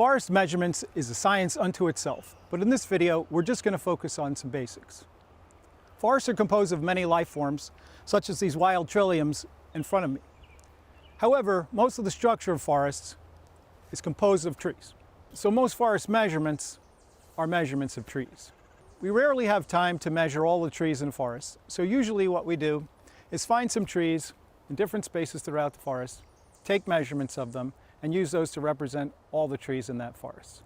Forest measurements is a science unto itself, but in this video, we're just going to focus on some basics. Forests are composed of many life forms, such as these wild trilliums in front of me. However, most of the structure of forests is composed of trees. So most forest measurements are measurements of trees. We rarely have time to measure all the trees in forests, so usually what we do is find some trees in different spaces throughout the forest, take measurements of them, and use those to represent all the trees in that forest.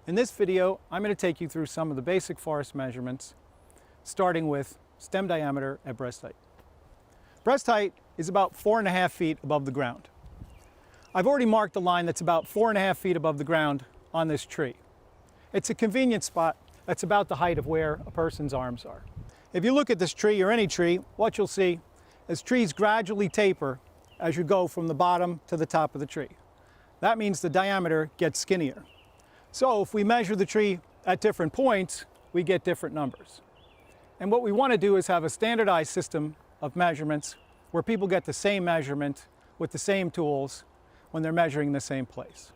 In this video, I'm going to take you through some of the basic forest measurements, starting with stem diameter at breast height. Breast height is about 4.5 feet above the ground. I've already marked a line that's about 4.5 feet above the ground on this tree. It's a convenient spot that's about the height of where a person's arms are. If you look at this tree or any tree, what you'll see is trees gradually taper as you go from the bottom to the top of the tree. That means the diameter gets skinnier. So if we measure the tree at different points, we get different numbers. And what we want to do is have a standardized system of measurements where people get the same measurement with the same tools when they're measuring the same place.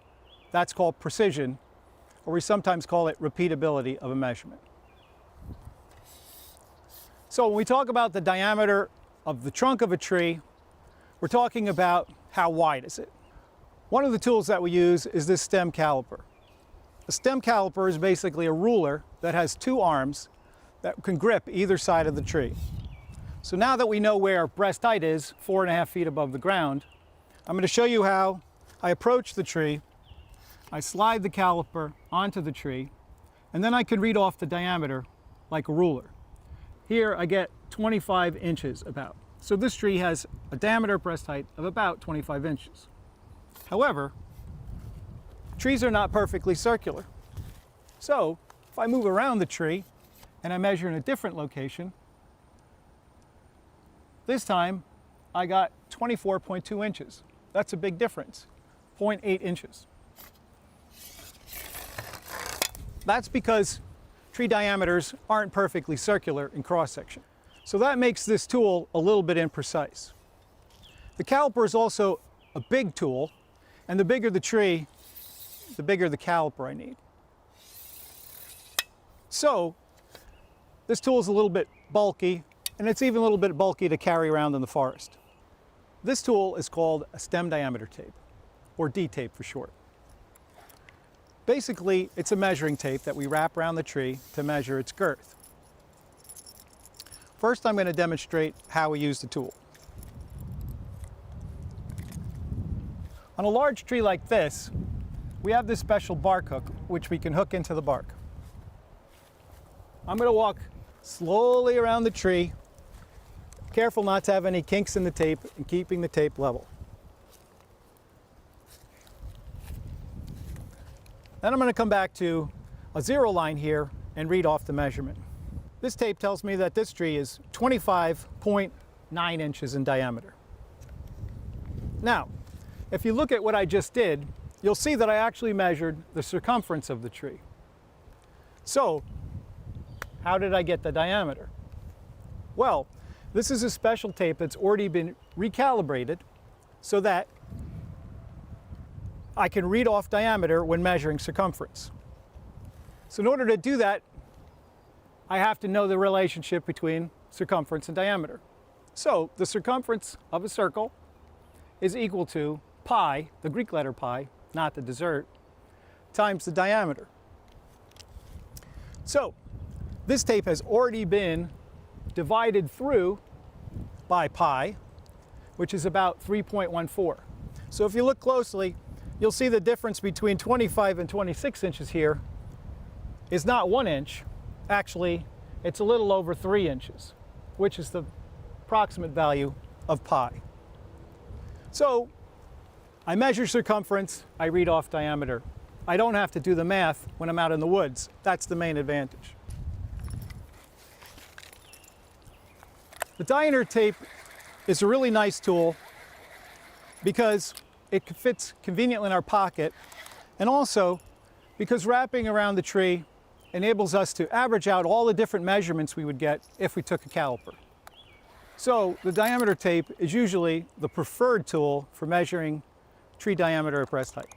That's called precision, or we sometimes call it repeatability of a measurement. So when we talk about the diameter of the trunk of a tree, we're talking about how wide is it. One of the tools that we use is this stem caliper. A stem caliper is basically a ruler that has two arms that can grip either side of the tree. So now that we know where breast height is, 4.5 feet above the ground, I'm going to show you how I approach the tree. I slide the caliper onto the tree, and then I can read off the diameter like a ruler. Here I get 25 inches about. So this tree has a diameter breast height of about 25 inches. However, trees are not perfectly circular. So if I move around the tree and I measure in a different location, this time I got 24.2 inches. That's a big difference, 0.8 inches. That's because tree diameters aren't perfectly circular in cross-section. So that makes this tool a little bit imprecise. The caliper is also a big tool, and the bigger the tree, the bigger the caliper I need. So this tool is a little bit bulky, and it's even a little bit bulky to carry around in the forest. This tool is called a stem diameter tape, or D-tape for short. Basically, it's a measuring tape that we wrap around the tree to measure its girth. First, I'm going to demonstrate how we use the tool. On a large tree like this, we have this special bark hook which we can hook into the bark. I'm going to walk slowly around the tree, careful not to have any kinks in the tape and keeping the tape level. Then I'm going to come back to a zero line here and read off the measurement. This tape tells me that this tree is 25.9 inches in diameter. Now, if you look at what I just did, you'll see that I actually measured the circumference of the tree. So, how did I get the diameter? Well, this is a special tape that's already been recalibrated so that I can read off diameter when measuring circumference. So in order to do that, I have to know the relationship between circumference and diameter. So the circumference of a circle is equal to pi, the Greek letter pi, not the dessert, times the diameter. So this tape has already been divided through by pi, which is about 3.14. So if you look closely, you'll see the difference between 25 and 26 inches here is not 1 inch. Actually, it's a little over 3 inches, which is the approximate value of pi. So I measure circumference, I read off diameter. I don't have to do the math when I'm out in the woods. That's the main advantage. The diameter tape is a really nice tool because it fits conveniently in our pocket, and also because wrapping around the tree enables us to average out all the different measurements we would get if we took a caliper. So the diameter tape is usually the preferred tool for measuring tree diameter at breast height.